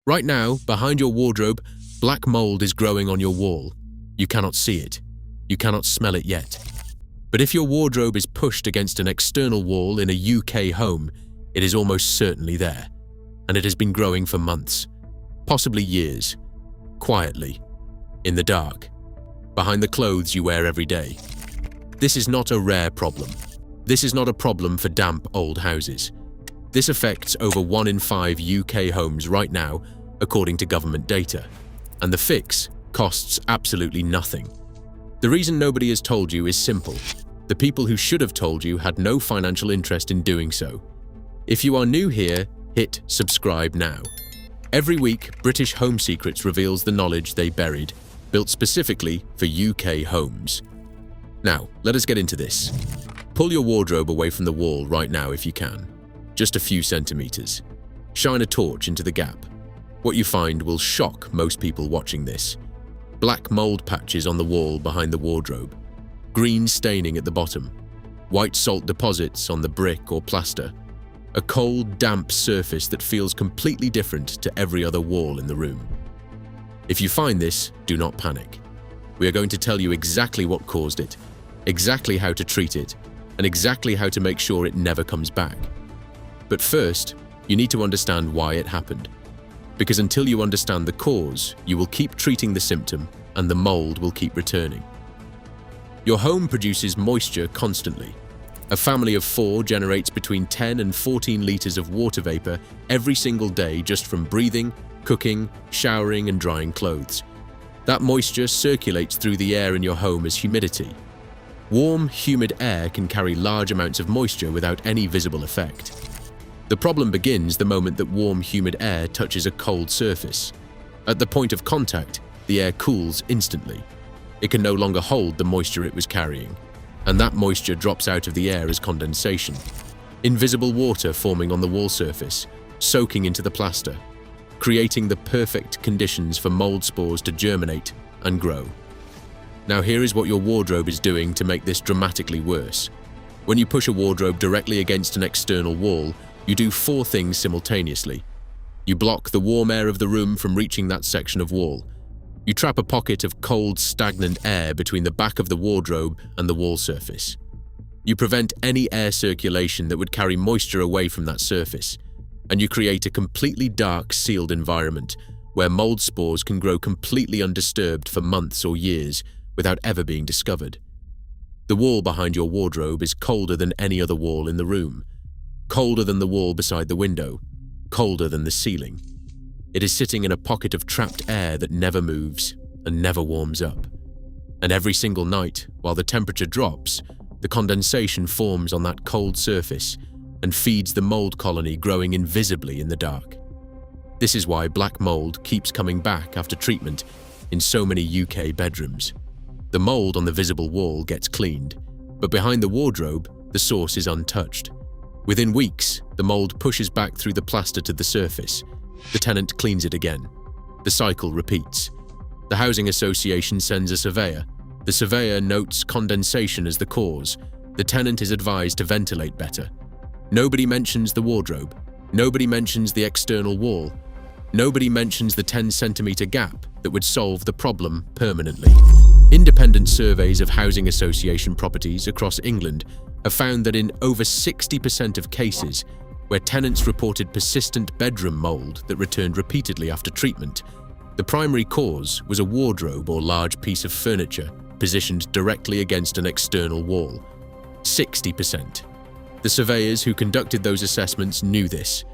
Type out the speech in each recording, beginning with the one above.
Right now, behind your wardrobe, black mold is growing on your wall. You cannot see it. You cannot smell it yet. But if your wardrobe is pushed against an external wall in a UK home, it is almost certainly there. And it has been growing for months, possibly years, quietly, in the dark, behind the clothes you wear every day. This is not a rare problem. This is not a problem for damp old houses. This affects over 1 in 5 UK homes right now, according to government data. And the fix costs absolutely nothing. The reason nobody has told you is simple. The people who should have told you had no financial interest in doing so. If you are new here, hit subscribe now. Every week, British Home Secrets reveals the knowledge they buried, built specifically for UK homes. Now, let us get into this. Pull your wardrobe away from the wall right now if you can. Just a few centimeters. Shine a torch into the gap. What you find will shock most people watching this. Black mold patches on the wall behind the wardrobe. Green staining at the bottom. White salt deposits on the brick or plaster. A cold, damp surface that feels completely different to every other wall in the room. If you find this, do not panic. We are going to tell you exactly what caused it, exactly how to treat it, and exactly how to make sure it never comes back. But first, you need to understand why it happened. Because until you understand the cause, you will keep treating the symptom and the mold will keep returning. Your home produces moisture constantly. A family of 4 generates between 10 and 14 liters of water vapor every single day just from breathing, cooking, showering, and drying clothes. That moisture circulates through the air in your home as humidity. Warm, humid air can carry large amounts of moisture without any visible effect. The problem begins the moment that warm, humid air touches a cold surface. At the point of contact, the air cools instantly. It can no longer hold the moisture it was carrying, and that moisture drops out of the air as condensation. Invisible water forming on the wall surface, soaking into the plaster, creating the perfect conditions for mold spores to germinate and grow. Now here is what your wardrobe is doing to make this dramatically worse. When you push a wardrobe directly against an external wall, you do 4 things simultaneously. You block the warm air of the room from reaching that section of wall. You trap a pocket of cold, stagnant air between the back of the wardrobe and the wall surface. You prevent any air circulation that would carry moisture away from that surface. And you create a completely dark, sealed environment where mold spores can grow completely undisturbed for months or years without ever being discovered. The wall behind your wardrobe is colder than any other wall in the room. Colder than the wall beside the window, colder than the ceiling. It is sitting in a pocket of trapped air that never moves and never warms up. And every single night, while the temperature drops, the condensation forms on that cold surface and feeds the mold colony growing invisibly in the dark. This is why black mold keeps coming back after treatment in so many UK bedrooms. The mold on the visible wall gets cleaned, but behind the wardrobe, the source is untouched. Within weeks, the mold pushes back through the plaster to the surface. The tenant cleans it again. The cycle repeats. The housing association sends a surveyor. The surveyor notes condensation as the cause. The tenant is advised to ventilate better. Nobody mentions the wardrobe. Nobody mentions the external wall. Nobody mentions the 10-centimeter gap that would solve the problem permanently. Independent surveys of housing association properties across England have found that in over 60% of cases, where tenants reported persistent bedroom mold that returned repeatedly after treatment, the primary cause was a wardrobe or large piece of furniture positioned directly against an external wall. 60%. The surveyors who conducted those assessments knew this.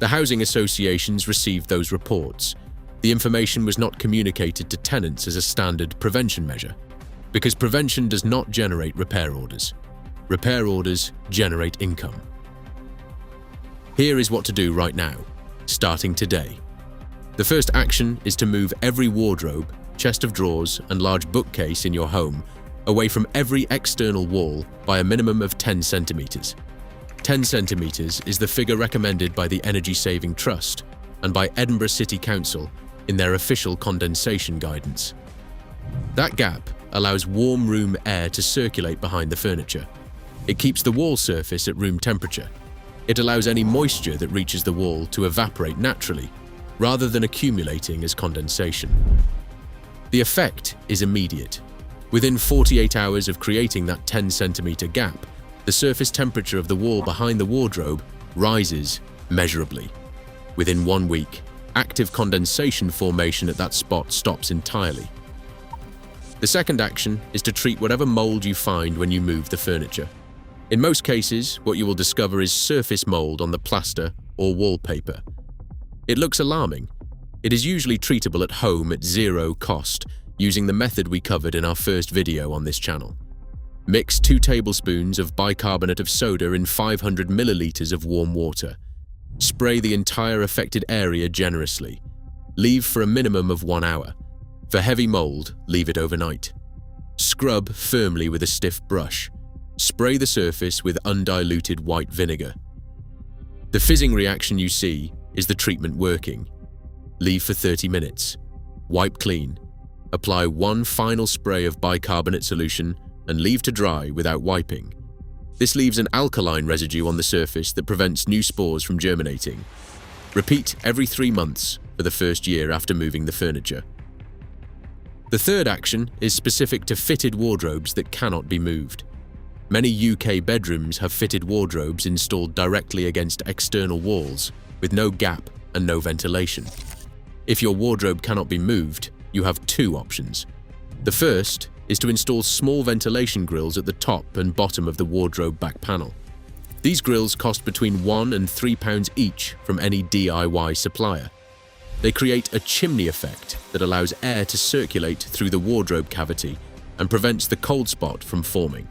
The housing associations received those reports. The information was not communicated to tenants as a standard prevention measure, because prevention does not generate repair orders. Repair orders generate income. Here is what to do right now, starting today. The first action is to move every wardrobe, chest of drawers, and large bookcase in your home away from every external wall by a minimum of 10 centimeters. 10 centimeters is the figure recommended by the Energy Saving Trust and by Edinburgh City Council in their official condensation guidance. That gap allows warm room air to circulate behind the furniture. It keeps the wall surface at room temperature. It allows any moisture that reaches the wall to evaporate naturally. rather than accumulating as condensation. The effect is immediate. Within 48 hours of creating that 10-centimeter gap, the surface temperature of the wall behind the wardrobe rises measurably. Within 1 week, active condensation formation at that spot stops entirely. The second action is to treat whatever mold you find when you move the furniture. In most cases, what you will discover is surface mold on the plaster or wallpaper. It looks alarming. It is usually treatable at home at zero cost, using the method we covered in our first video on this channel. Mix 2 tablespoons of bicarbonate of soda in 500 milliliters of warm water. Spray the entire affected area generously. Leave for a minimum of 1 hour. For heavy mold, leave it overnight. Scrub firmly with a stiff brush. Spray the surface with undiluted white vinegar. The fizzing reaction you see is the treatment working. Leave for 30 minutes. Wipe clean. Apply 1 final spray of bicarbonate solution and leave to dry without wiping. This leaves an alkaline residue on the surface that prevents new spores from germinating. Repeat every 3 months for the first year after moving the furniture. The third action is specific to fitted wardrobes that cannot be moved. Many UK bedrooms have fitted wardrobes installed directly against external walls with no gap and no ventilation. If your wardrobe cannot be moved, you have 2 options. The first is to install small ventilation grills at the top and bottom of the wardrobe back panel. These grills cost between £1 and £3 each from any DIY supplier. They create a chimney effect that allows air to circulate through the wardrobe cavity and prevents the cold spot from forming.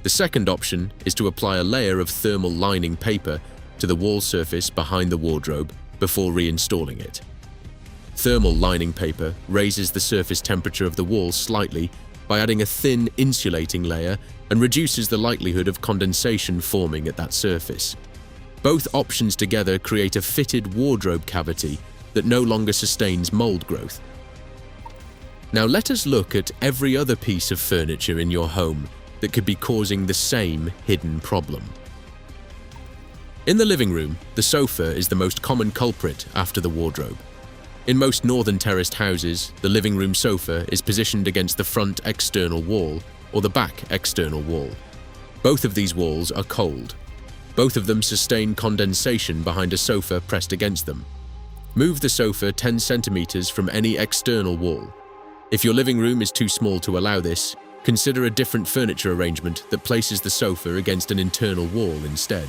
The second option is to apply a layer of thermal lining paper to the wall surface behind the wardrobe before reinstalling it. Thermal lining paper raises the surface temperature of the wall slightly by adding a thin insulating layer and reduces the likelihood of condensation forming at that surface. Both options together create a fitted wardrobe cavity that no longer sustains mold growth. Now let us look at every other piece of furniture in your home that could be causing the same hidden problem. In the living room, the sofa is the most common culprit after the wardrobe. In most northern terraced houses, the living room sofa is positioned against the front external wall or the back external wall. Both of these walls are cold. Both of them sustain condensation behind a sofa pressed against them. Move the sofa 10 centimeters from any external wall. If your living room is too small to allow this, consider a different furniture arrangement that places the sofa against an internal wall instead.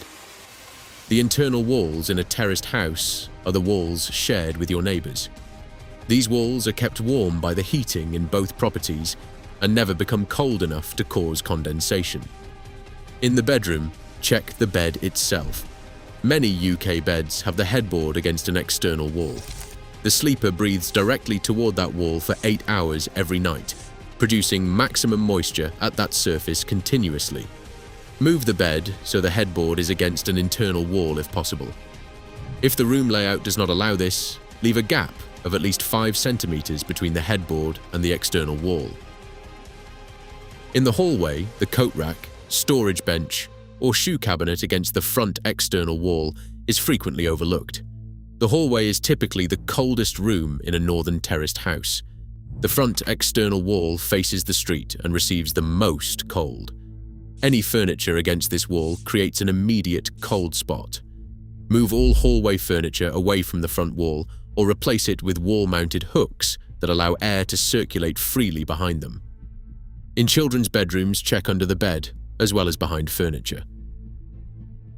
The internal walls in a terraced house are the walls shared with your neighbors. These walls are kept warm by the heating in both properties and never become cold enough to cause condensation. In the bedroom, check the bed itself. Many UK beds have the headboard against an external wall. The sleeper breathes directly toward that wall for 8 hours every night, producing maximum moisture at that surface continuously. Move the bed so the headboard is against an internal wall if possible. If the room layout does not allow this, leave a gap of at least 5 centimeters between the headboard and the external wall. In the hallway, the coat rack, storage bench, or shoe cabinet against the front external wall is frequently overlooked. The hallway is typically the coldest room in a northern terraced house. The front external wall faces the street and receives the most cold. Any furniture against this wall creates an immediate cold spot. Move all hallway furniture away from the front wall or replace it with wall-mounted hooks that allow air to circulate freely behind them. In children's bedrooms, check under the bed, as well as behind furniture.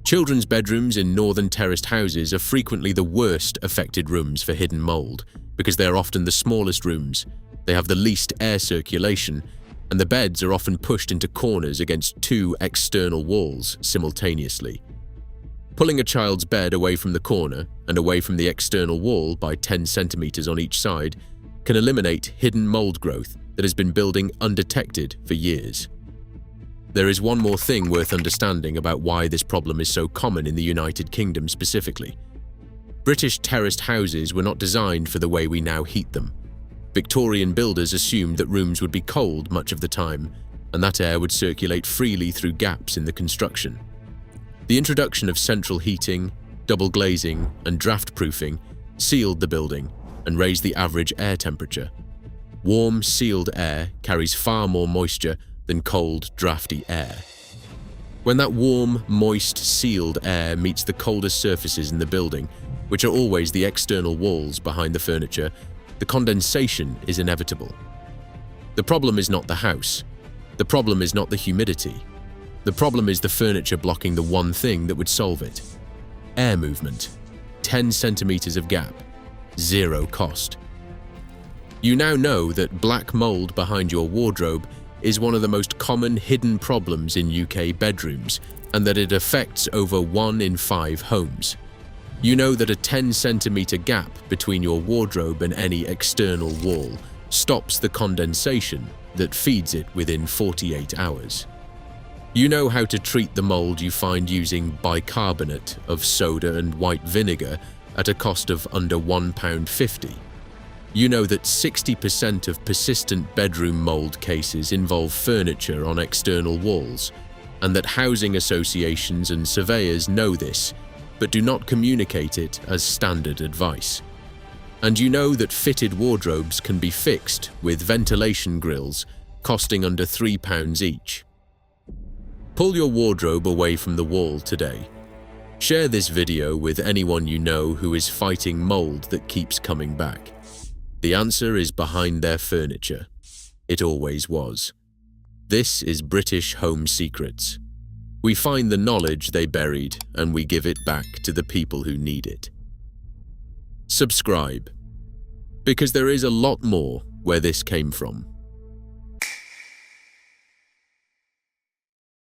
Children's bedrooms in northern terraced houses are frequently the worst affected rooms for hidden mold because they are often the smallest rooms, they have the least air circulation, and the beds are often pushed into corners against 2 external walls simultaneously. Pulling a child's bed away from the corner and away from the external wall by 10 centimeters on each side can eliminate hidden mold growth that has been building undetected for years. There is one more thing worth understanding about why this problem is so common in the United Kingdom specifically. British terraced houses were not designed for the way we now heat them. Victorian builders assumed that rooms would be cold much of the time, and that air would circulate freely through gaps in the construction. The introduction of central heating, double glazing, and draft proofing sealed the building, and raised the average air temperature. Warm, sealed air carries far more moisture than cold, drafty air. When that warm, moist, sealed air meets the coldest surfaces in the building, which are always the external walls behind the furniture, the condensation is inevitable. The problem is not the house. The problem is not the humidity. The problem is the furniture blocking the one thing that would solve it. Air movement. 10 centimeters of gap. Zero cost. You now know that black mold behind your wardrobe is one of the most common hidden problems in UK bedrooms, and that it affects over 1 in 5 homes. You know that a 10-centimeter gap between your wardrobe and any external wall stops the condensation that feeds it within 48 hours. You know how to treat the mold you find using bicarbonate of soda and white vinegar at a cost of under £1.50. You know that 60% of persistent bedroom mold cases involve furniture on external walls, and that housing associations and surveyors know this, but do not communicate it as standard advice. And you know that fitted wardrobes can be fixed with ventilation grills costing under £3 each. Pull your wardrobe away from the wall today. Share this video with anyone you know who is fighting mold that keeps coming back. The answer is behind their furniture. It always was. This is British Home Secrets. We find the knowledge they buried and we give it back to the people who need it. Subscribe, because there is a lot more where this came from.